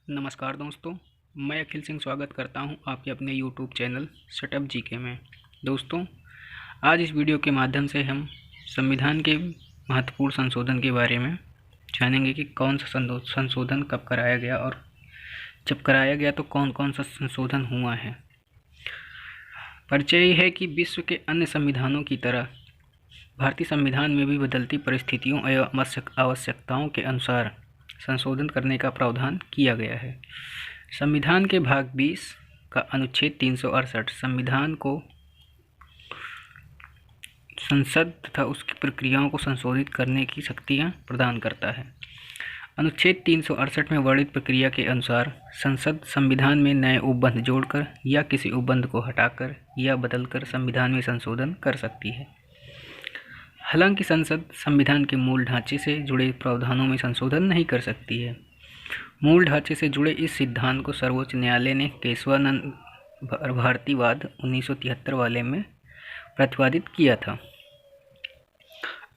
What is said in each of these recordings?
नमस्कार दोस्तों, मैं अखिल सिंह स्वागत करता हूं आपके अपने यूट्यूब चैनल सेटअप जीके में। दोस्तों, आज इस वीडियो के माध्यम से हम संविधान के महत्वपूर्ण संशोधन के बारे में जानेंगे कि कौन सा संशोधन कब कराया गया और जब कराया गया तो कौन कौन सा संशोधन हुआ है। परिचय है कि विश्व के अन्य संविधानों की तरह भारतीय संविधान में भी बदलती परिस्थितियों एवं आवश्यकताओं के अनुसार संशोधन करने का प्रावधान किया गया है। संविधान के भाग 20 का अनुच्छेद 368 संविधान को संसद तथा उसकी प्रक्रियाओं को संशोधित करने की शक्तियां प्रदान करता है। अनुच्छेद 368 में वर्णित प्रक्रिया के अनुसार संसद संविधान में नए उपबंध जोड़कर या किसी उपबंध को हटाकर या बदलकर संविधान में संशोधन कर सकती है। हालांकि संसद संविधान के मूल ढांचे से जुड़े प्रावधानों में संशोधन नहीं कर सकती है। मूल ढांचे से जुड़े इस सिद्धांत को सर्वोच्च न्यायालय ने केशवानंद भारतीवाद 1973 वाले में प्रतिपादित किया था।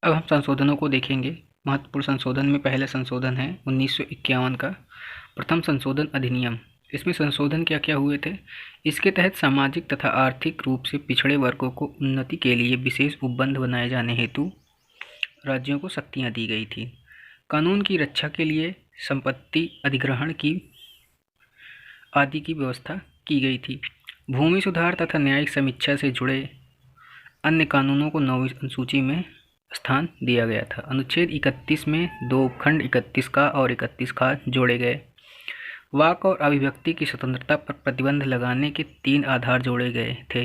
अब हम संशोधनों को देखेंगे। महत्वपूर्ण संशोधन में पहला संशोधन है 1951 का प्रथम संशोधन अधिनियम। इसमें संशोधन क्या क्या हुए थे? इसके तहत सामाजिक तथा आर्थिक रूप से पिछड़े वर्गों को उन्नति के लिए विशेष उपबंध बनाए जाने हेतु राज्यों को शक्तियां दी गई थी। कानून की रक्षा के लिए संपत्ति अधिग्रहण की आदि की व्यवस्था की गई थी। भूमि सुधार तथा न्यायिक समीक्षा से जुड़े अन्य कानूनों को 9वीं अनुसूची में स्थान दिया गया था। अनुच्छेद 31 में 2 उपखंड 31 का और 31 का जोड़े गए। वाक और अभिव्यक्ति की स्वतंत्रता पर प्रतिबंध लगाने के 3 आधार जोड़े गए थे।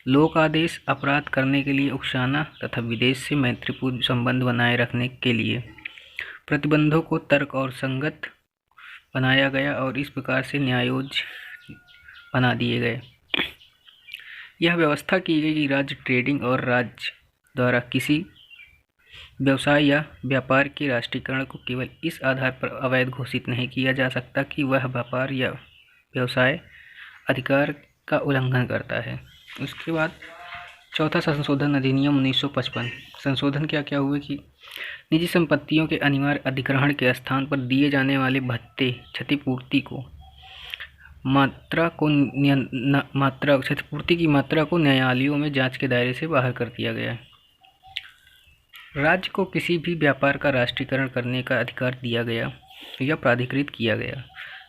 लोक आदेश, अपराध करने के लिए उकसाना तथा विदेश से मैत्रीपूर्ण संबंध बनाए रखने के लिए प्रतिबंधों को तर्क और संगत बनाया गया और इस प्रकार से न्यायोज्य बना दिए गए। यह व्यवस्था की गई कि राज्य ट्रेडिंग और राज्य द्वारा किसी व्यवसाय या व्यापार के राष्ट्रीयकरण को केवल इस आधार पर अवैध घोषित नहीं किया जा सकता कि वह व्यापार या व्यवसाय अधिकार का उल्लंघन करता है। उसके बाद चौथा संशोधन अधिनियम 1955। संशोधन क्या क्या हुए कि निजी संपत्तियों के अनिवार्य अधिग्रहण के स्थान पर दिए जाने वाले भत्ते क्षतिपूर्ति की मात्रा को न्यायालयों में जांच के दायरे से बाहर कर दिया गया है। राज्य को किसी भी व्यापार का राष्ट्रीयकरण करने का अधिकार दिया गया या प्राधिकृत किया गया।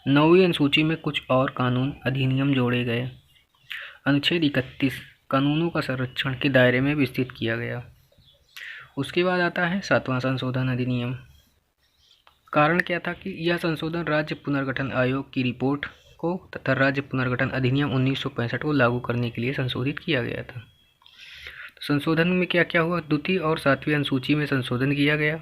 9वीं अनुसूची में कुछ और कानून अधिनियम जोड़े गए। अनुच्छेद 31 कानूनों का संरक्षण के दायरे में विस्तृत किया गया। उसके बाद आता है 7वां संशोधन अधिनियम। कारण क्या था कि यह संशोधन राज्य पुनर्गठन आयोग की रिपोर्ट को तथा राज्य पुनर्गठन अधिनियम 1965 को लागू करने के लिए संशोधित किया गया था। संशोधन में क्या क्या हुआ? द्वितीय और 7वीं अनुसूची में संशोधन किया गया।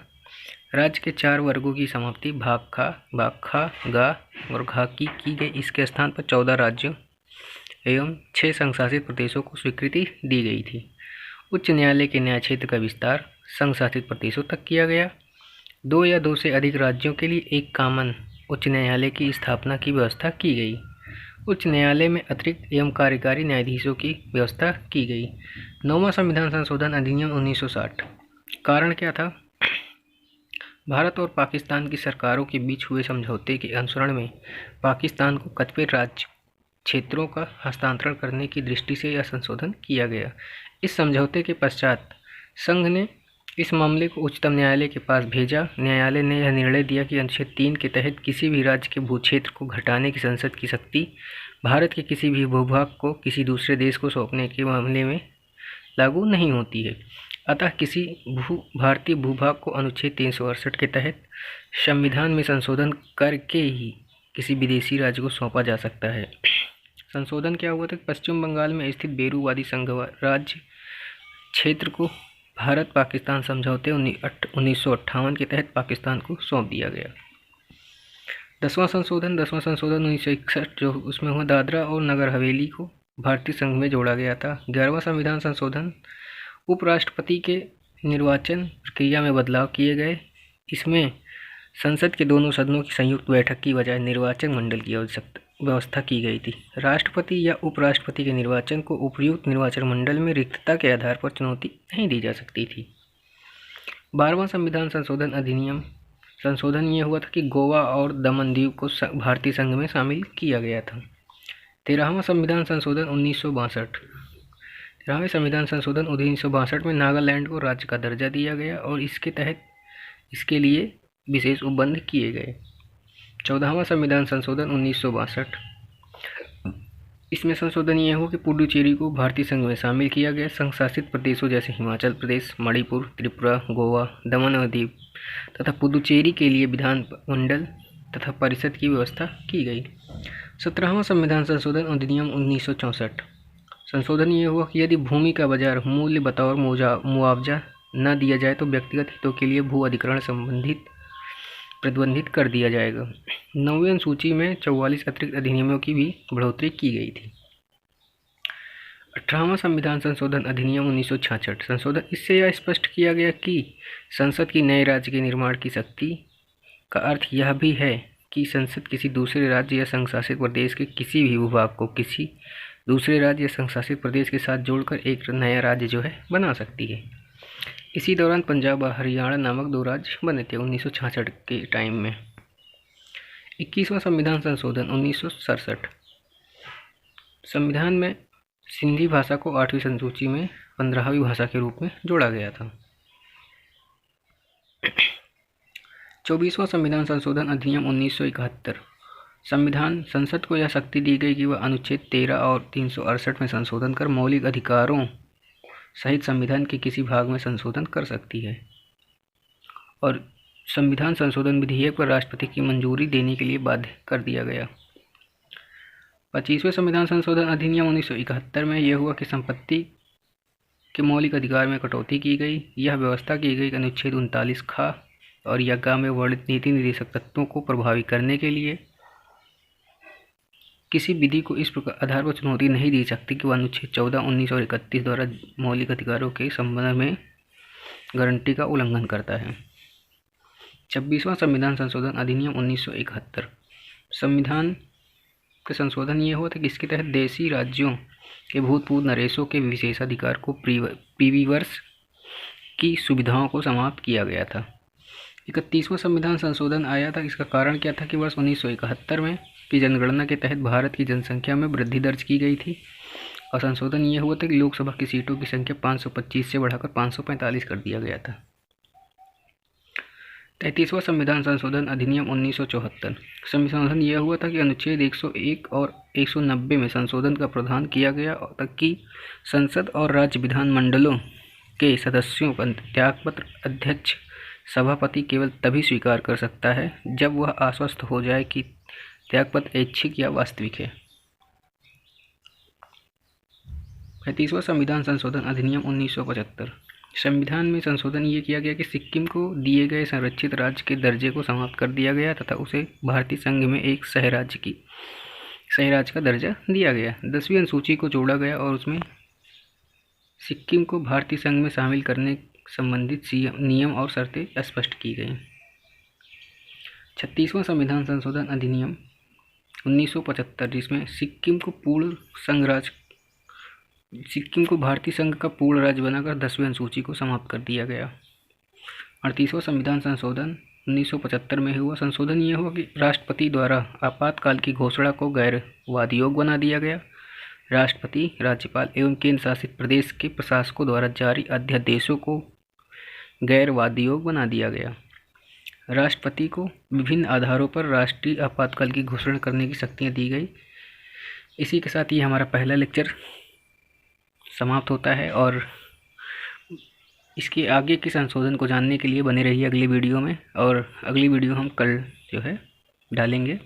राज्य के 4 वर्गों की समाप्ति भाग खा, गा और घा की गई। इसके स्थान पर 14 राज्यों एवं 6 संघशासित प्रदेशों को स्वीकृति दी गई थी। उच्च न्यायालय के न्याय क्षेत्र का विस्तार संघशासित प्रदेशों तक किया गया। 2 या 2 से अधिक राज्यों के लिए एक कॉमन उच्च न्यायालय की स्थापना की व्यवस्था की गई। उच्च न्यायालय में अतिरिक्त एवं कार्यकारी न्यायाधीशों की व्यवस्था की गई। 9वां संविधान संशोधन अधिनियम 1960। कारण क्या था? भारत और पाकिस्तान की सरकारों के बीच हुए समझौते के अनुसरण में पाकिस्तान को कतिपय राज्य क्षेत्रों का हस्तांतरण करने की दृष्टि से यह संशोधन किया गया। इस समझौते के पश्चात संघ ने इस मामले को उच्चतम न्यायालय के पास भेजा। न्यायालय ने यह निर्णय दिया कि अनुच्छेद 3 के तहत किसी भी राज्य के भूक्षेत्र को घटाने की संसद की शक्ति भारत के किसी भी भूभाग को किसी दूसरे देश को सौंपने के मामले में लागू नहीं होती है। अतः किसी भारतीय भूभाग को अनुच्छेद 368 के तहत संविधान में संशोधन करके ही किसी विदेशी राज्य को सौंपा जा सकता है। संशोधन क्या हुआ था? पश्चिम बंगाल में स्थित बेरूवादी संघ राज्य क्षेत्र को भारत पाकिस्तान समझौते 1958 के तहत पाकिस्तान को सौंप दिया गया। 10वां संशोधन 1961 जो उसमें हुआ दादरा और नगर हवेली को भारतीय संघ में जोड़ा गया था। 11वां संविधान संशोधन उपराष्ट्रपति के निर्वाचन प्रक्रिया में बदलाव किए गए। इसमें संसद के दोनों सदनों की संयुक्त बैठक की बजाय निर्वाचन मंडल की व्यवस्था की गई थी। राष्ट्रपति या उपराष्ट्रपति के निर्वाचन को उपयुक्त निर्वाचन मंडल में रिक्तता के आधार पर चुनौती नहीं दी जा सकती थी। 12वां संविधान संशोधन अधिनियम संशोधन ये हुआ था कि गोवा और दमन दीव को भारतीय संघ में शामिल किया गया था। 13वां संविधान संशोधन 1962। 13वें संविधान संशोधन 1962 में नागालैंड को राज्य का दर्जा दिया गया और इसके तहत इसके लिए विशेष उपबंध किए गए। 14वां संविधान संशोधन 1962। इसमें संशोधन यह हुआ कि पुडुचेरी को भारतीय संघ में शामिल किया गया। संघ शासित प्रदेशों जैसे हिमाचल प्रदेश, मणिपुर, त्रिपुरा, गोवा, दमन और दीव तथा पुडुचेरी के लिए विधानमंडल तथा परिषद की व्यवस्था की गई। 17वां संविधान संशोधन अधिनियम 1964। संशोधन ये हुआ कि यदि भूमि का बाजार मूल्य बतौर मुआवजा न दिया जाए तो व्यक्तिगत हितों के लिए भू अधिग्रहण प्रतिबंधित कर दिया जाएगा। 9वीं अनुसूची में 44 अतिरिक्त अधिनियमों की भी बढ़ोतरी की गई थी। 18वां संविधान संशोधन अधिनियम 1966। संशोधन इससे यह स्पष्ट किया गया कि संसद की नए राज्य के निर्माण की शक्ति का अर्थ यह भी है कि संसद किसी दूसरे राज्य या संघ शासित प्रदेश के किसी भी भूभाग को किसी दूसरे राज्य या संघ शासित प्रदेश के साथ जोड़कर एक नया राज्य बना सकती है। इसी दौरान पंजाब और हरियाणा नामक 2 राज्य बने थे 1966 के टाइम में। 21वां संविधान संशोधन 1967। संविधान में सिंधी भाषा को 8वीं अनुसूची में 15वीं भाषा के रूप में जोड़ा गया था। 24वां संविधान संशोधन अधिनियम 1971। संविधान संसद को यह शक्ति दी गई कि वह अनुच्छेद 13 और 368 में संशोधन कर मौलिक अधिकारों सहित संविधान के किसी भाग में संशोधन कर सकती है और संविधान संशोधन विधेयक पर राष्ट्रपति की मंजूरी देने के लिए बाध्य कर दिया गया। 25वें संविधान संशोधन अधिनियम 1971 में यह हुआ कि संपत्ति के मौलिक अधिकार में कटौती की गई। यह व्यवस्था की गई कि अनुच्छेद 39 ख और यज्ञा में वर्णित नीति निर्देशक तत्वों को प्रभावी करने के लिए किसी विधि को इस प्रकार आधार पर चुनौती नहीं दी सकती कि वह अनुच्छेद 14, 19 और 31 द्वारा मौलिक अधिकारों के संबंध में गारंटी का उल्लंघन करता है। 26वां संविधान संशोधन अधिनियम 1971। संविधान के संशोधन ये हुआ था कि इसके तहत देशी राज्यों के भूतपूर्व नरेशों के विशेषाधिकार को प्रीवीवर्स की सुविधाओं को समाप्त किया गया था। 31वां संविधान संशोधन आया था। इसका कारण क्या था कि वर्ष 1971 में की जनगणना के तहत भारत की जनसंख्या में वृद्धि दर्ज की गई थी और संशोधन ये हुआ था कि लोकसभा की सीटों की संख्या 525 से बढ़ाकर 545 कर दिया गया था। 33वां संविधान संशोधन अधिनियम 1974। संशोधन यह हुआ था कि अनुच्छेद 101 और 190 में संशोधन का प्रावधान किया गया ताकि संसद और राज्य विधानमंडलों के सदस्यों का त्यागपत्र अध्यक्ष सभापति केवल तभी स्वीकार कर सकता है जब वह आश्वस्त हो जाए कि त्यागपत्र ऐच्छिक या वास्तविक है। 35वां संविधान संशोधन अधिनियम 1975। संविधान में संशोधन ये किया गया कि सिक्किम को दिए गए संरक्षित राज्य के दर्जे को समाप्त कर दिया गया तथा उसे भारतीय संघ में एक सह राज्य का दर्जा दिया गया। 10वीं अनुसूची को जोड़ा गया और उसमें सिक्किम को भारतीय संघ में शामिल करने संबंधित नियम और शर्तें स्पष्ट की गई। 36वां संविधान संशोधन अधिनियम 1975 जिसमें सिक्किम को भारतीय संघ का पूर्ण राज्य बनाकर 10वीं अनुसूची को समाप्त कर दिया गया। 38वां संविधान संशोधन 1975 में हुआ। संशोधन यह हुआ कि राष्ट्रपति द्वारा आपातकाल की घोषणा को गैर वादयोग्य बना दिया गया। राष्ट्रपति, राज्यपाल एवं केंद्र शासित प्रदेश के प्रशासकों द्वारा जारी अध्यादेशों को गैर वादयोग्य बना दिया गया। राष्ट्रपति को विभिन्न आधारों पर राष्ट्रीय आपातकाल की घोषणा करने की शक्तियाँ दी गई। इसी के साथ ही हमारा पहला लेक्चर समाप्त होता है और इसके आगे के संशोधन को जानने के लिए बने रहिए अगली वीडियो में, और अगली वीडियो हम कल डालेंगे।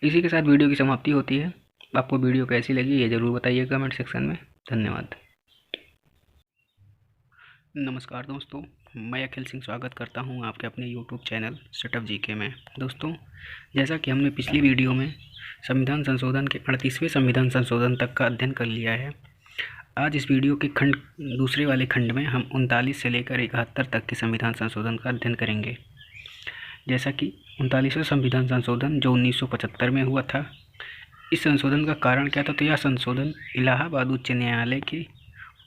इसी के साथ वीडियो की समाप्ति होती है। आपको वीडियो कैसी लगी ये ज़रूर बताइए कमेंट सेक्शन में। धन्यवाद। नमस्कार दोस्तों, मैं अखिल सिंह स्वागत करता हूं आपके अपने YouTube चैनल सेटअप जीके में। दोस्तों, जैसा कि हमने पिछली वीडियो में संविधान संशोधन के 38वें संविधान संशोधन तक का अध्ययन कर लिया है, आज इस वीडियो के दूसरे वाले खंड में हम 39 से लेकर 71 तक के संविधान संशोधन का अध्ययन करेंगे। जैसा कि 39वां संविधान संशोधन जो 1975 में हुआ था, इस संशोधन का कारण क्या था? तो यह संशोधन इलाहाबाद उच्च न्यायालय के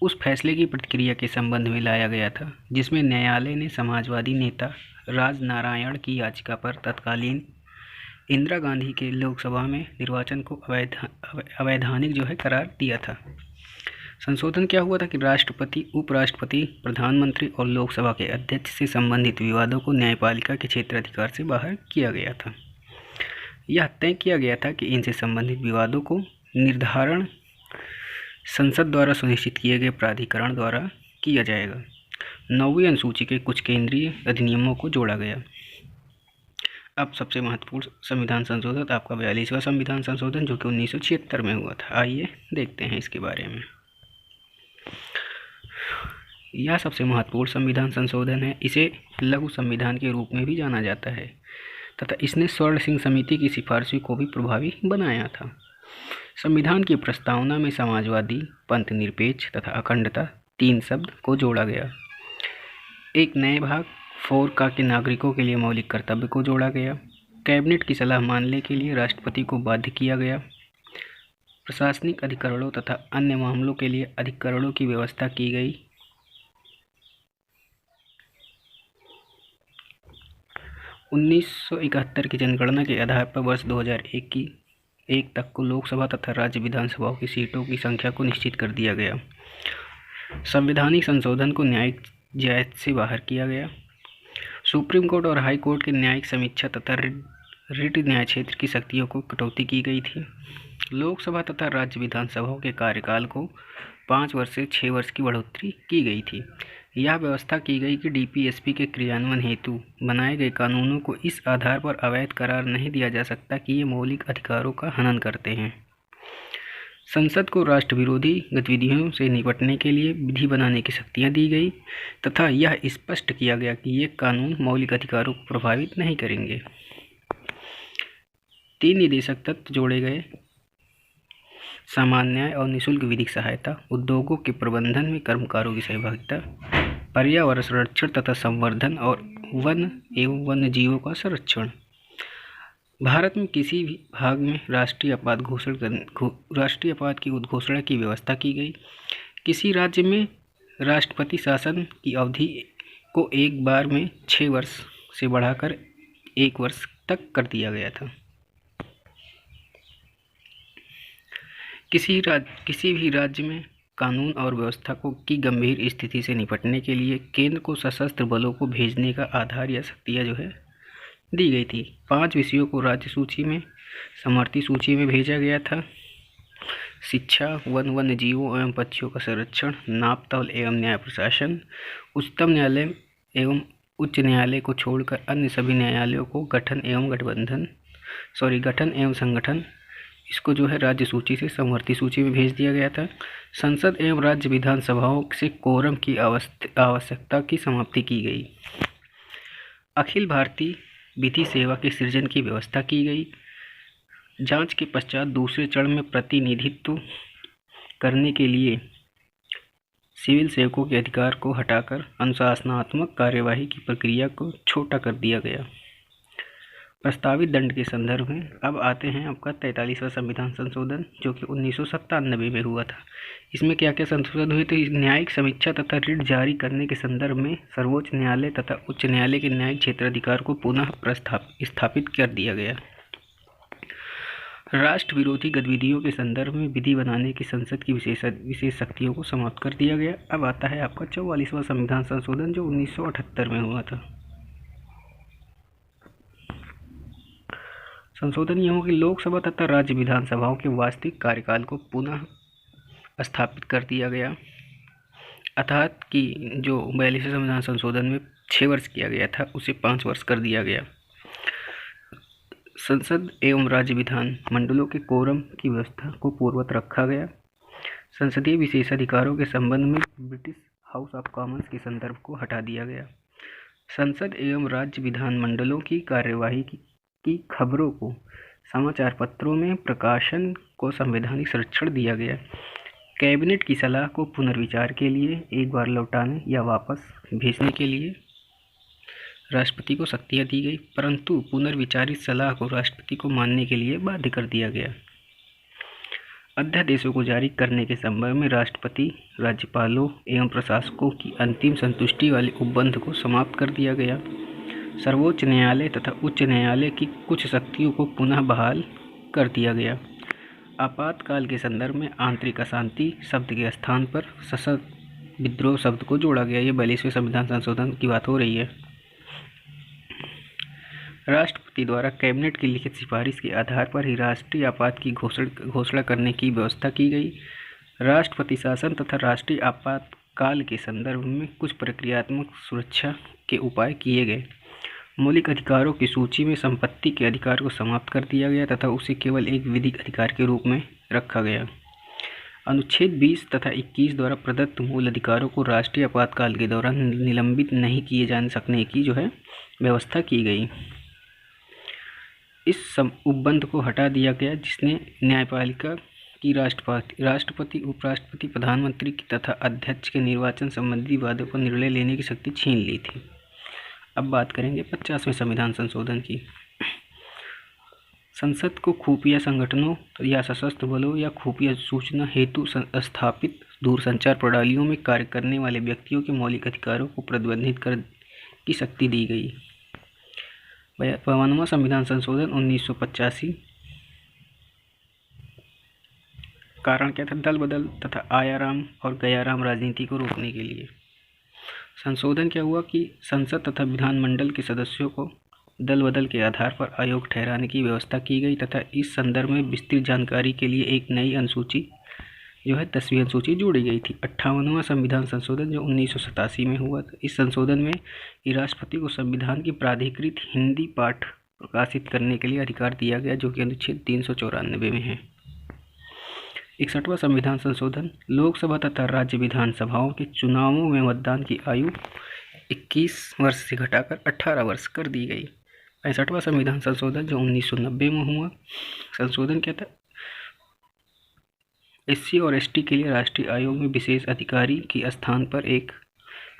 उस फैसले की प्रतिक्रिया के संबंध में लाया गया था जिसमें न्यायालय ने समाजवादी नेता राजनारायण की याचिका पर तत्कालीन इंदिरा गांधी के लोकसभा में निर्वाचन को अवैधानिक करार दिया था। संशोधन क्या हुआ था कि राष्ट्रपति, उपराष्ट्रपति, प्रधानमंत्री और लोकसभा के अध्यक्ष से संबंधित विवादों को न्यायपालिका के क्षेत्राधिकार से बाहर किया गया था। यह तय किया गया था कि इनसे संबंधित विवादों को निर्धारण संसद द्वारा सुनिश्चित किए गए प्राधिकरण द्वारा किया जाएगा। 9वीं अनुसूची के कुछ केंद्रीय अधिनियमों को जोड़ा गया। अब सबसे महत्वपूर्ण संविधान संशोधन आपका 42वां संविधान संशोधन, जो कि 1976 में हुआ था। आइए देखते हैं इसके बारे में। यह सबसे महत्वपूर्ण संविधान संशोधन है। इसे लघु संविधान के रूप में भी जाना जाता है तथा इसने स्वर्ण सिंह समिति की सिफारिशों को भी प्रभावी बनाया था। संविधान की प्रस्तावना में समाजवादी, पंथ निरपेक्ष तथा अखंडता 3 शब्द को जोड़ा गया। एक नए भाग 4 का के नागरिकों के लिए मौलिक कर्तव्य को जोड़ा गया। कैबिनेट की सलाह मानने के लिए राष्ट्रपति को बाध्य किया गया। प्रशासनिक अधिकरणों तथा अन्य मामलों के लिए अधिकरणों की व्यवस्था की गई। 1971 की जनगणना के आधार पर वर्ष 2001 तक को लोकसभा तथा राज्य विधानसभाओं की सीटों की संख्या को निश्चित कर दिया गया। संवैधानिक संशोधन को न्यायिक जायज से बाहर किया गया। सुप्रीम कोर्ट और हाई कोर्ट के न्यायिक समीक्षा तथा रिट न्याय क्षेत्र की शक्तियों को कटौती की गई थी। लोकसभा तथा राज्य विधानसभाओं के कार्यकाल को 5 वर्ष से 6 वर्ष की बढ़ोतरी की गई थी। यह व्यवस्था की गई कि डीपीएसपी के क्रियान्वयन हेतु बनाए गए कानूनों को इस आधार पर अवैध करार नहीं दिया जा सकता कि ये मौलिक अधिकारों का हनन करते हैं। संसद को राष्ट्र विरोधी गतिविधियों से निपटने के लिए विधि बनाने की शक्तियां दी गई तथा यह स्पष्ट किया गया कि ये कानून मौलिक अधिकारों को प्रभावित नहीं करेंगे। 3 निदेशक तत्व जोड़े गए। सामान्य न्याय और निःशुल्क विधिक सहायता, उद्योगों के प्रबंधन में कर्मकारों की सहभागिता, पर्यावरण संरक्षण तथा संवर्धन और वन एवं वन्य जीवों का संरक्षण। भारत में किसी भी भाग में राष्ट्रीय आपात की उद्घोषणा की व्यवस्था की गई। किसी राज्य में राष्ट्रपति शासन की अवधि को एक बार में 6 वर्ष से बढ़ाकर 1 वर्ष तक कर दिया गया था। किसी भी राज्य में कानून और व्यवस्था की गंभीर स्थिति से निपटने के लिए केंद्र को सशस्त्र बलों को भेजने का आधार या शक्तियाँ दी गई थी। 5 विषयों को राज्य सूची में, समवर्ती सूची में भेजा गया था। शिक्षा, वन्य जीवों एवं पक्षियों का संरक्षण, नाप तौल एवं न्याय प्रशासन, उच्चतम न्यायालय एवं उच्च न्यायालय को छोड़कर अन्य सभी न्यायालयों को गठन एवं संगठन, इसको राज्य सूची से समवर्ती सूची में भेज दिया गया था। संसद एवं राज्य विधानसभाओं से कोरम की आवश्यकता की समाप्ति की गई। अखिल भारतीय विधि सेवा के सृजन की व्यवस्था की गई। जांच के पश्चात दूसरे चरण में प्रतिनिधित्व करने के लिए सिविल सेवकों के अधिकार को हटाकर अनुशासनात्मक कार्यवाही की प्रक्रिया को छोटा कर दिया गया। प्रस्तावित दंड के संदर्भ में अब आते हैं आपका 43वां संविधान संशोधन, जो कि 1997 में हुआ था। इसमें क्या क्या संशोधन हुए? तो न्यायिक समीक्षा तथा रिट जारी करने के संदर्भ में सर्वोच्च न्यायालय तथा उच्च न्यायालय के न्यायिक क्षेत्राधिकार को पुनः स्थापित कर दिया गया। राष्ट्र विरोधी गतिविधियों के संदर्भ में विधि बनाने की संसद की विशेष शक्तियों को समाप्त कर दिया गया। अब आता है आपका 44वां संविधान संशोधन, जो 1978 में हुआ था। संशोधन यह हो कि लोकसभा तथा राज्य विधानसभाओं के वास्तविक कार्यकाल को पुनः स्थापित कर दिया गया, अर्थात कि जो 42वें संविधान संशोधन में 6 वर्ष किया गया था उसे 5 वर्ष कर दिया गया। संसद एवं राज्य विधान मंडलों के कोरम की व्यवस्था को पूर्ववत रखा गया। संसदीय विशेषाधिकारों के संबंध में ब्रिटिश हाउस ऑफ कॉमन्स के संदर्भ को हटा दिया गया। संसद एवं राज्य विधान मंडलों की कार्यवाही की खबरों को समाचार पत्रों में प्रकाशन को संवैधानिक संरक्षण दिया गया। कैबिनेट की सलाह को पुनर्विचार के लिए एक बार लौटाने या वापस भेजने के लिए राष्ट्रपति को शक्तियां दी गई, परंतु पुनर्विचारित सलाह को राष्ट्रपति को मानने के लिए बाध्य कर दिया गया। अध्यादेशों को जारी करने के संबंध में राष्ट्रपति, राज्यपालों एवं प्रशासकों की अंतिम संतुष्टि वाले उपबंध को समाप्त कर दिया गया। सर्वोच्च न्यायालय तथा उच्च न्यायालय की कुछ शक्तियों को पुनः बहाल कर दिया गया। आपातकाल के संदर्भ में आंतरिक अशांति शब्द के स्थान पर सशस्त्र विद्रोह शब्द को जोड़ा गया। ये 42वें संविधान संशोधन की बात हो रही है। राष्ट्रपति द्वारा कैबिनेट की लिखित सिफारिश के आधार पर ही राष्ट्रीय आपात की घोषणा करने की व्यवस्था की गई। राष्ट्रपति शासन तथा राष्ट्रीय आपातकाल के संदर्भ में कुछ प्रक्रियात्मक सुरक्षा के उपाय किए गए। मौलिक अधिकारों की सूची में संपत्ति के अधिकार को समाप्त कर दिया गया तथा उसे केवल एक विधिक अधिकार के रूप में रखा गया। अनुच्छेद 20 तथा 21 द्वारा प्रदत्त मूल अधिकारों को राष्ट्रीय आपातकाल के दौरान निलंबित नहीं किए जा सकने की व्यवस्था की गई। इस उपबंध को हटा दिया गया जिसने न्यायपालिका की राष्ट्रपति, उपराष्ट्रपति, प्रधानमंत्री तथा अध्यक्ष के निर्वाचन संबंधी वादों पर निर्णय लेने की शक्ति छीन ली थी। अब बात करेंगे 50वें संविधान संशोधन की। संसद को खुफिया संगठनों या सशस्त्र बलों या खुफिया सूचना हेतु स्थापित दूरसंचार प्रणालियों में कार्य करने वाले व्यक्तियों के मौलिक अधिकारों को प्रतिबंधित कर की शक्ति दी गई। 52वां संविधान संशोधन 1985। कारण क्या था? दल बदल तथा आयाराम और गयाराम राजनीति को रोकने के लिए। संशोधन क्या हुआ कि संसद तथा विधानमंडल के सदस्यों को दल बदल के आधार पर आयोग ठहराने की व्यवस्था की गई तथा इस संदर्भ में विस्तृत जानकारी के लिए एक नई अनुसूची 10वीं अनुसूची जोड़ी गई थी। 58वां संविधान संशोधन जो 1987 में हुआ था। इस संशोधन में राष्ट्रपति को संविधान की प्राधिकृत हिंदी पाठ प्रकाशित करने के लिए अधिकार दिया गया जो कि अनुच्छेद 394 में है। 61वां संविधान संशोधन लोकसभा तथा राज्य विधानसभाओं के चुनावों में मतदान की आयु 21 वर्ष से घटाकर 18 वर्ष कर दी गई। 65वां संविधान संशोधन जो 1990 में हुआ। संशोधन क्या था? SC और ST के लिए राष्ट्रीय आयोग में विशेष अधिकारी के स्थान पर एक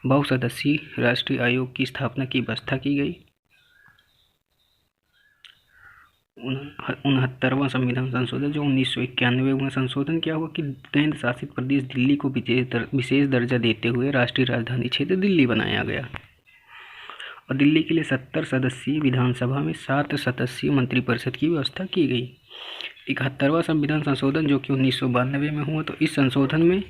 बहुसदस्यीय राष्ट्रीय आयोग की स्थापना की व्यवस्था की गई। 69वां संविधान संशोधन जो 1991 में संशोधन क्या हुआ कि केंद्र शासित प्रदेश दिल्ली को विशेष दर्जा देते हुए राष्ट्रीय राजधानी क्षेत्र दिल्ली बनाया गया और दिल्ली के लिए 70 सदस्यीय विधानसभा में 7 सदस्यीय मंत्रिपरिषद की व्यवस्था की गई। 71वां संविधान संशोधन जो कि 1992 में हुआ। तो इस संशोधन में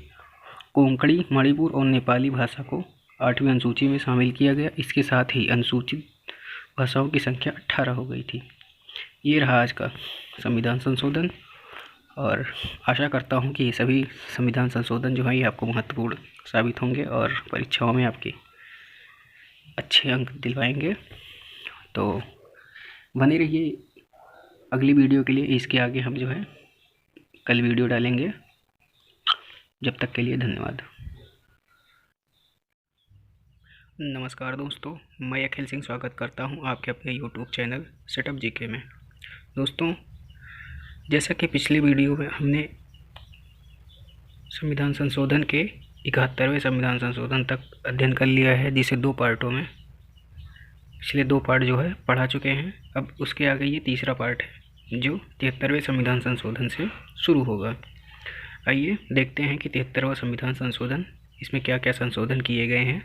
कोंकणी, मणिपुर और नेपाली भाषा को 8वीं अनुसूची में शामिल किया गया। इसके साथ ही अनुसूचित भाषाओं की संख्या 18 हो गई थी। ये रहा आज का संविधान संशोधन और आशा करता हूँ कि ये सभी संविधान संशोधन जो है ये आपको महत्वपूर्ण साबित होंगे और परीक्षाओं में आपके अच्छे अंक दिलवाएंगे। तो बने रहिए अगली वीडियो के लिए। इसके आगे हम कल वीडियो डालेंगे। जब तक के लिए धन्यवाद। नमस्कार दोस्तों, मैं अखिल सिंह स्वागत करता हूं आपके अपने YouTube चैनल सेटअप जीके में। दोस्तों, जैसा कि पिछले वीडियो में हमने संविधान संशोधन के 71वें संविधान संशोधन तक अध्ययन कर लिया है, जिसे 2 पार्टों में पिछले 2 पार्ट पढ़ा चुके हैं। अब उसके आगे ये तीसरा पार्ट है जो 73वें संविधान संशोधन से शुरू होगा। आइए देखते हैं कि 73वां संविधान संशोधन, इसमें क्या क्या संशोधन किए गए हैं।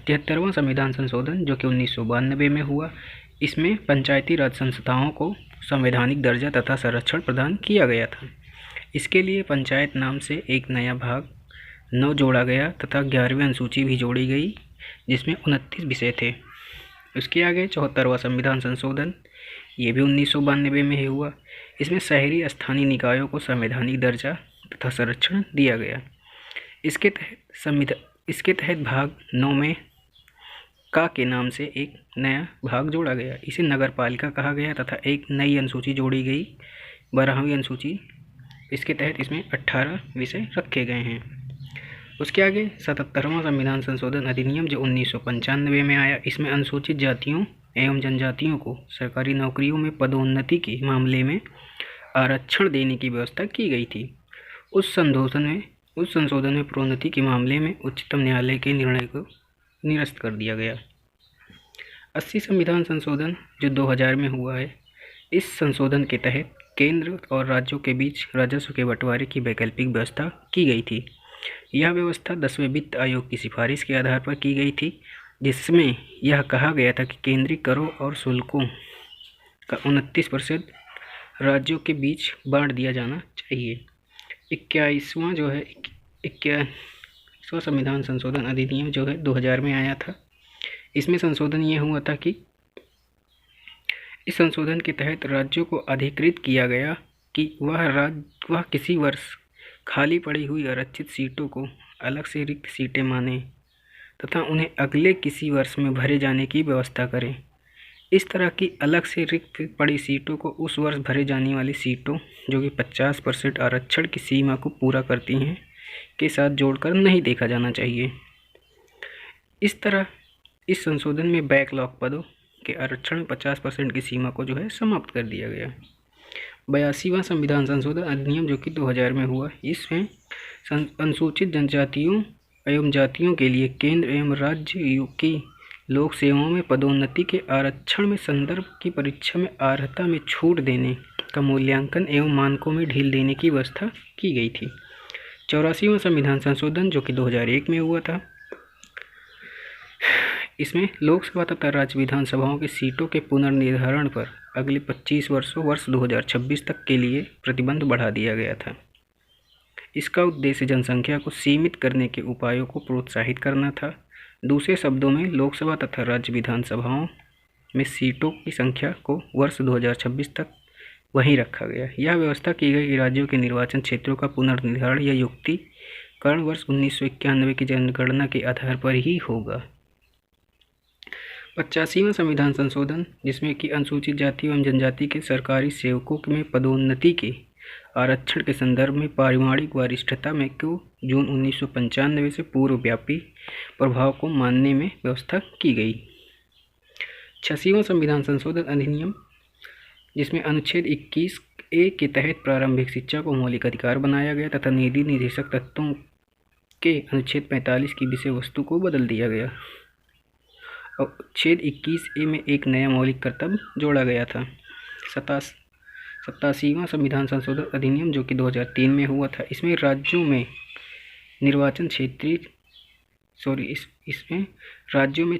73वां संविधान संशोधन जो कि 1992 में हुआ, इसमें पंचायती राज संस्थाओं को संवैधानिक दर्जा तथा संरक्षण प्रदान किया गया था। इसके लिए पंचायत नाम से एक नया भाग 9 जोड़ा गया तथा 11वीं अनुसूची भी जोड़ी गई जिसमें 29 विषय थे। उसके आगे 74वां संविधान संशोधन, ये भी 1992 में ही हुआ। इसमें शहरी स्थानीय निकायों को संवैधानिक दर्जा तथा संरक्षण दिया गया। इसके तहत भाग 9 में का के नाम से एक नया भाग जोड़ा गया। इसे नगर पालिका कहा गया तथा एक नई अनुसूची जोड़ी गई, 12वीं अनुसूची। इसके तहत इसमें 18 विषय रखे गए हैं। उसके आगे 77वां संविधान संशोधन अधिनियम जो 1995 में आया। इसमें अनुसूचित जातियों एवं जनजातियों को सरकारी नौकरियों में पदोन्नति के मामले में आरक्षण देने की व्यवस्था की गई थी। उस संशोधन में प्रोन्नति के मामले में उच्चतम न्यायालय के निर्णय को निरस्त कर दिया गया। 80 संविधान संशोधन जो 2000 में हुआ है। इस संशोधन के तहत केंद्र और राज्यों के बीच राजस्व के बंटवारे की वैकल्पिक व्यवस्था की गई थी। यह व्यवस्था 10वें वित्त आयोग की सिफारिश के आधार पर की गई थी। जिसमें यह कहा गया था कि केंद्रीय करों और शुल्कों का 29% राज्यों के बीच बांट दिया जाना चाहिए। 21वां संविधान संशोधन अधिनियम जो है 2000 में आया था। इसमें संशोधन ये हुआ था कि इस संशोधन के तहत राज्यों को अधिकृत किया गया कि वह किसी वर्ष खाली पड़ी हुई आरक्षित सीटों को अलग से रिक्त सीटें माने तथा उन्हें अगले किसी वर्ष में भरे जाने की व्यवस्था करें। इस तरह की अलग से रिक्त पड़ी सीटों को उस वर्ष भरे जाने वाली सीटों जो कि 50% आरक्षण की सीमा को पूरा करती हैं के साथ जोड़कर नहीं देखा जाना चाहिए। इस तरह इस संशोधन में बैकलॉग पदों के आरक्षण में 50% की सीमा को जो है समाप्त कर दिया गया। 82वां संविधान संशोधन अधिनियम जो कि 2000 में हुआ, इसमें अनुसूचित जनजातियों एवं जातियों के लिए केंद्र एवं राज्य की लोक सेवाओं में पदोन्नति के आरक्षण में संदर्भ की परीक्षा में अर्हता में छूट देने का मूल्यांकन एवं मानकों में ढील देने की व्यवस्था की गई थी। 84वां संविधान संशोधन जो कि 2001 में हुआ था, इसमें लोकसभा तथा राज्य विधानसभाओं की सीटों के पुनर्निर्धारण पर अगले 25 वर्षों वर्ष 2026 तक के लिए प्रतिबंध बढ़ा दिया गया था। इसका उद्देश्य जनसंख्या को सीमित करने के उपायों को प्रोत्साहित करना था। दूसरे शब्दों में लोकसभा तथा राज्य विधानसभाओं में सीटों की संख्या को वर्ष 2026 तक वहीं रखा गया। यह व्यवस्था की गई कि राज्यों के निर्वाचन क्षेत्रों का पुनर्निर्धारण या युक्तिकरण वर्ष 1991 की जनगणना के आधार पर ही होगा। 85वां संविधान संशोधन जिसमें कि अनुसूचित जाति एवं जनजाति के सरकारी सेवकों में पदोन्नति के आरक्षण के संदर्भ में पारिवारिक वरिष्ठता में को जून 1995 से पूर्वव्यापी प्रभाव को मानने में व्यवस्था की गई। 86वां संविधान संशोधन अधिनियम जिसमें अनुच्छेद 21A के तहत प्रारंभिक शिक्षा को मौलिक अधिकार बनाया गया तथा नीति निर्देशक तत्वों के अनुच्छेद 45 की विषय वस्तु को बदल दिया गया और अनुच्छेद 21A में एक नया मौलिक कर्तव्य जोड़ा गया था। 87वां संविधान संशोधन अधिनियम जो कि 2003 में हुआ था, इसमें राज्यों में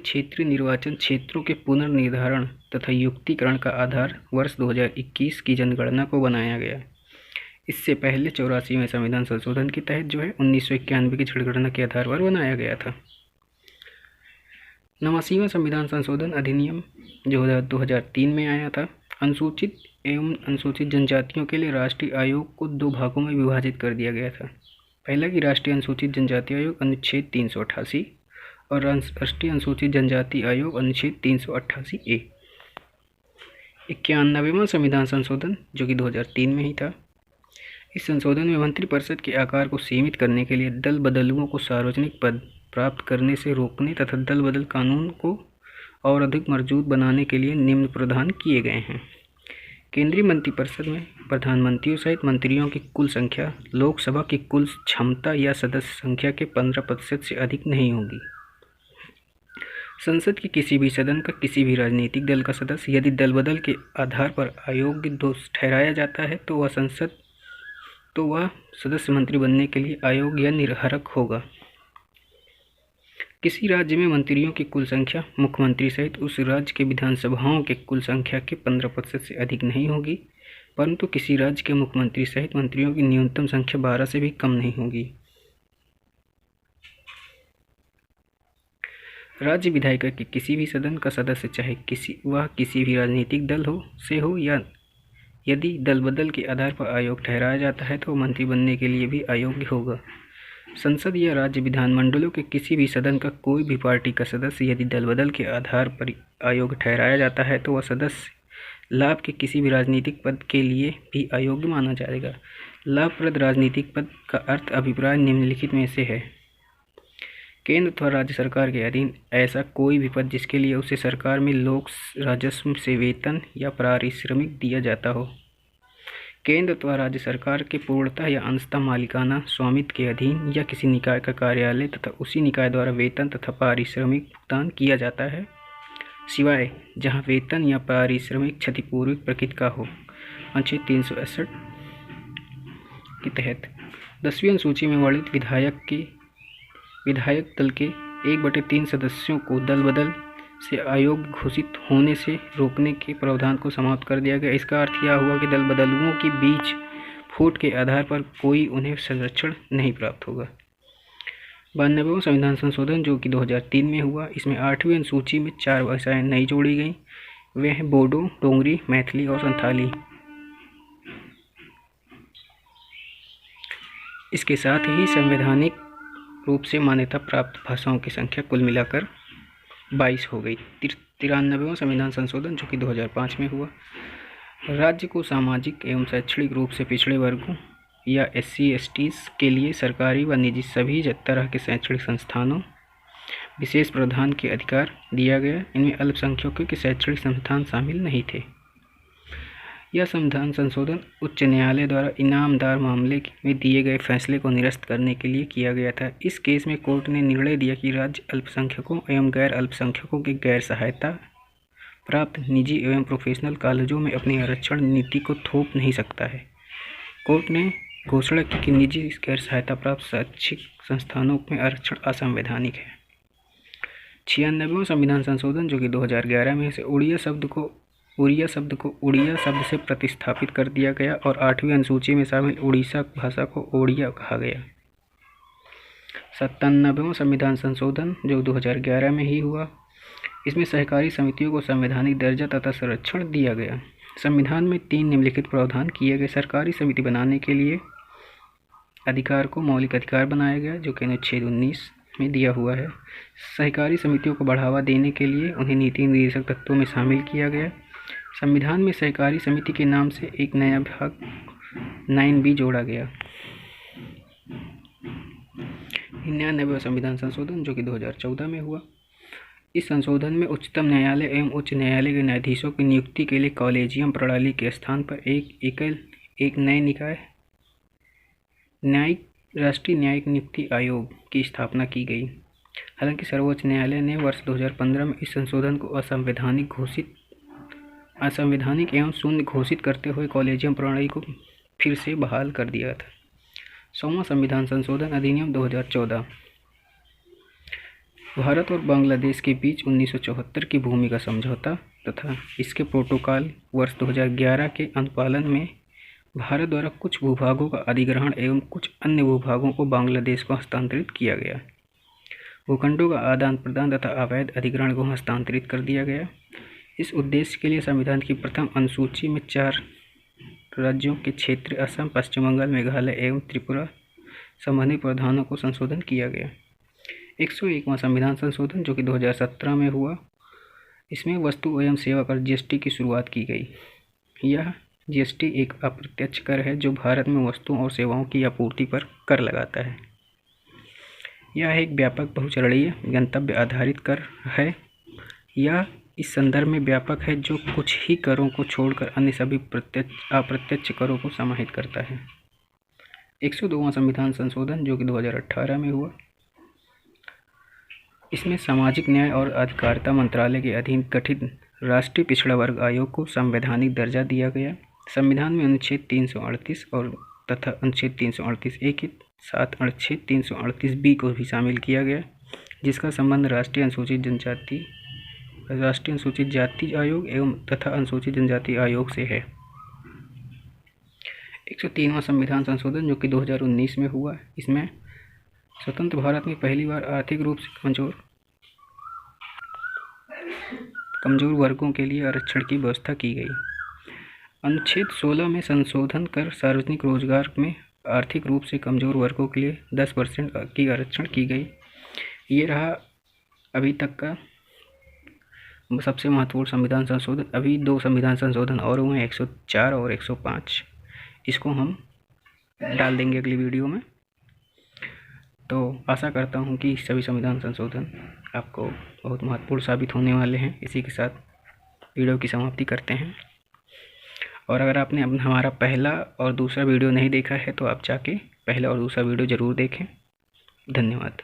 क्षेत्रीय निर्वाचन क्षेत्रों के पुनर्निर्धारण तथा युक्तिकरण का आधार वर्ष 2021 की जनगणना को बनाया गया। इससे पहले 84वें संविधान संशोधन के तहत जो है 1991 की जनगणना के आधार पर बनाया गया था। 89वां संविधान संशोधन अधिनियम जो 2003 में आया था, अनुसूचित एवं अनुसूचित जनजातियों के लिए राष्ट्रीय आयोग को 2 भागों में विभाजित कर दिया गया था। पहला कि राष्ट्रीय अनुसूचित जनजाति आयोग अनुच्छेद 388 और राष्ट्रीय अनुसूचित जनजाति आयोग अनुच्छेद 388A। 91वां संविधान संशोधन जो कि 2003 में ही था, इस संशोधन में मंत्रिपरिषद के आकार को सीमित करने के लिए दल बदलुओं को सार्वजनिक पद प्राप्त करने से रोकने तथा दल बदल कानून को और अधिक मजबूत बनाने के लिए निम्न प्रावधान किए गए हैं। केंद्रीय मंत्रिपरिषद में प्रधानमंत्रियों सहित मंत्रियों की कुल संख्या लोकसभा की कुल क्षमता या सदस्य संख्या के 15% से अधिक नहीं होगी। संसद के किसी भी सदन का किसी भी राजनीतिक दल का सदस्य यदि दल बदल के आधार पर अयोग्य दोष ठहराया जाता है तो वह सदस्य मंत्री बनने के लिए अयोग्य या निरर्हक होगा। किसी राज्य में मंत्रियों की कुल संख्या मुख्यमंत्री सहित उस राज्य के विधानसभाओं के कुल संख्या के 15% से अधिक नहीं होगी, परंतु किसी राज्य के मुख्यमंत्री सहित मंत्रियों की न्यूनतम संख्या 12 से भी कम नहीं होगी। राज्य विधायिका के किसी भी सदन का सदस्य चाहे किसी भी राजनीतिक दल हो या यदि दल बदल के आधार पर अयोग्य ठहराया जाता है तो मंत्री बनने के लिए भी अयोग्य होगा। संसद या राज्य विधानमंडलों के किसी भी सदन का कोई भी पार्टी का सदस्य यदि दल बदल के आधार पर अयोग्य ठहराया जाता है तो वह सदस्य लाभ के किसी भी राजनीतिक पद के लिए भी अयोग्य माना जाएगा। लाभप्रद राजनीतिक पद का अर्थ अभिप्राय निम्नलिखित में से है: केंद्र अथवा राज्य सरकार के अधीन ऐसा कोई भी पद जिसके लिए उसे सरकार में लोक राजस्व से वेतन या पारिश्रमिक दिया जाता हो। केंद्र अथवा राज्य सरकार के पूर्णतः या अंशतः मालिकाना स्वामित्व के अधीन या किसी निकाय का कार्यालय तथा उसी निकाय द्वारा वेतन तथा पारिश्रमिक भुगतान किया जाता है, सिवाय जहां वेतन या पारिश्रमिक क्षतिपूर्वक प्रकृति का हो। अनुच्छेद 368 के तहत 10वीं अनुसूची में वर्णित विधायक दल के 1/3 सदस्यों को दल बदल से अयोग्य घोषित होने से रोकने के प्रावधान को समाप्त कर दिया गया। इसका अर्थ यह हुआ कि दल बदलुओं के बीच फूट के आधार पर कोई उन्हें संरक्षण नहीं प्राप्त होगा। 92वां संविधान संशोधन जो कि 2003 में हुआ, इसमें 8वीं अनुसूची में 4 भाषाएं नई जोड़ी गई। वे हैं बोडो, डोगरी, मैथिली और संथाली। इसके साथ ही संवैधानिक रूप से मान्यता प्राप्त भाषाओं की संख्या कुल मिलाकर 22 हो गई। 93वां संविधान संशोधन जो कि 2005 में हुआ, राज्य को सामाजिक एवं शैक्षणिक रूप से पिछड़े वर्गों या SC/ST के लिए सरकारी व निजी सभी तरह के शैक्षणिक संस्थानों विशेष प्रावधान के अधिकार दिया गया। इनमें अल्पसंख्यकों के शैक्षणिक संस्थान शामिल नहीं थे। यह संविधान संशोधन उच्च न्यायालय द्वारा इनामदार मामले में दिए गए फैसले को निरस्त करने के लिए किया गया था। इस केस में कोर्ट ने निर्णय दिया कि राज्य अल्पसंख्यकों एवं गैर अल्पसंख्यकों के गैर सहायता प्राप्त निजी एवं प्रोफेशनल कॉलेजों में अपनी आरक्षण नीति को थोप नहीं सकता है। कोर्ट ने घोषणा की कि निजी गैर सहायता प्राप्त शैक्षिक संस्थानों में आरक्षण असंवैधानिक है। 96वां संविधान संशोधन जो कि 2011 में से उड़िया शब्द को उड़िया शब्द से प्रतिस्थापित कर दिया गया और 8वीं अनुसूची में शामिल उड़ीसा भाषा को ओडिया कहा गया। 97वां संविधान संशोधन जो 2011 में ही हुआ, इसमें सहकारी समितियों को संवैधानिक दर्जा तथा संरक्षण दिया गया। संविधान में 3 निम्नलिखित प्रावधान किए गए। सरकारी समिति बनाने के लिए अधिकार को मौलिक अधिकार बनाया गया जो कि अनुच्छेद 19 में दिया हुआ है। सहकारी समितियों को बढ़ावा देने के लिए उन्हें नीति निर्देशक तत्वों में शामिल किया गया। संविधान में सहकारी समिति के नाम से एक नया भाग 9B जोड़ा गया। 99वां संविधान संशोधन जो कि 2014 में हुआ, इस संशोधन में उच्चतम न्यायालय एवं उच्च न्यायालय के न्यायाधीशों की नियुक्ति के लिए कॉलेजियम प्रणाली के स्थान पर एक नए निकाय राष्ट्रीय न्यायिक नियुक्ति आयोग की स्थापना की गई। हालांकि सर्वोच्च न्यायालय ने वर्ष 2015 में इस संशोधन को असंवैधानिक एवं शून्य घोषित करते हुए कॉलेजियम प्रणाली को फिर से बहाल कर दिया था। 100वां संविधान संशोधन अधिनियम 2014, भारत और बांग्लादेश के बीच 1974 की भूमि का समझौता तथा इसके प्रोटोकॉल वर्ष 2011 के अनुपालन में भारत द्वारा कुछ भूभागों का अधिग्रहण एवं कुछ अन्य भूभागों को बांग्लादेश को हस्तांतरित किया गया। भूखंडों का आदान प्रदान तथा अवैध अधिग्रहण को हस्तांतरित कर दिया गया। इस उद्देश्य के लिए संविधान की प्रथम अनुसूची में 4 राज्यों के क्षेत्र असम, पश्चिम बंगाल, मेघालय एवं त्रिपुरा संबंधित प्रावधानों को संशोधन किया गया। 101वां संविधान संशोधन जो कि 2017 में हुआ, इसमें वस्तु एवं सेवा कर GST की शुरुआत की गई। यह GST एक अप्रत्यक्ष कर है जो भारत में वस्तुओं और सेवाओं की आपूर्ति पर कर लगाता है। यह एक व्यापक बहुचरणीय गंतव्य आधारित कर है। यह इस संदर्भ में व्यापक है जो कुछ ही करों को छोड़कर अन्य सभी अप्रत्यक्ष करों को समाहित करता है। 102वां संविधान संशोधन जो कि 2018 में हुआ, इसमें सामाजिक न्याय और अधिकारिता मंत्रालय के अधीन गठित राष्ट्रीय पिछड़ा वर्ग आयोग को संवैधानिक दर्जा दिया गया। संविधान में अनुच्छेद 338 और तथा अनुच्छेद 338A के साथ अनुच्छेद 338B को भी शामिल किया गया, जिसका संबंध राष्ट्रीय अनुसूचित जाति आयोग एवं तथा अनुसूचित जनजाति आयोग से है। 103वां संविधान संशोधन जो कि 2019 में हुआ, इसमें स्वतंत्र भारत में पहली बार आर्थिक रूप से कमजोर वर्गों के लिए आरक्षण की व्यवस्था की गई। अनुच्छेद 16 में संशोधन कर सार्वजनिक रोजगार में आर्थिक रूप से कमजोर वर्गों के लिए 10% की आरक्षण की गई। ये रहा अभी तक का सबसे महत्वपूर्ण संविधान संशोधन। अभी 2 संविधान संशोधन और हुए हैं, 104 और 105। इसको हम डाल देंगे अगली वीडियो में। तो आशा करता हूँ कि सभी संविधान संशोधन आपको बहुत महत्वपूर्ण साबित होने वाले हैं। इसी के साथ वीडियो की समाप्ति करते हैं। और अगर आपने हमारा पहला और दूसरा वीडियो नहीं देखा है तो आप जाके पहला और दूसरा वीडियो ज़रूर देखें। धन्यवाद।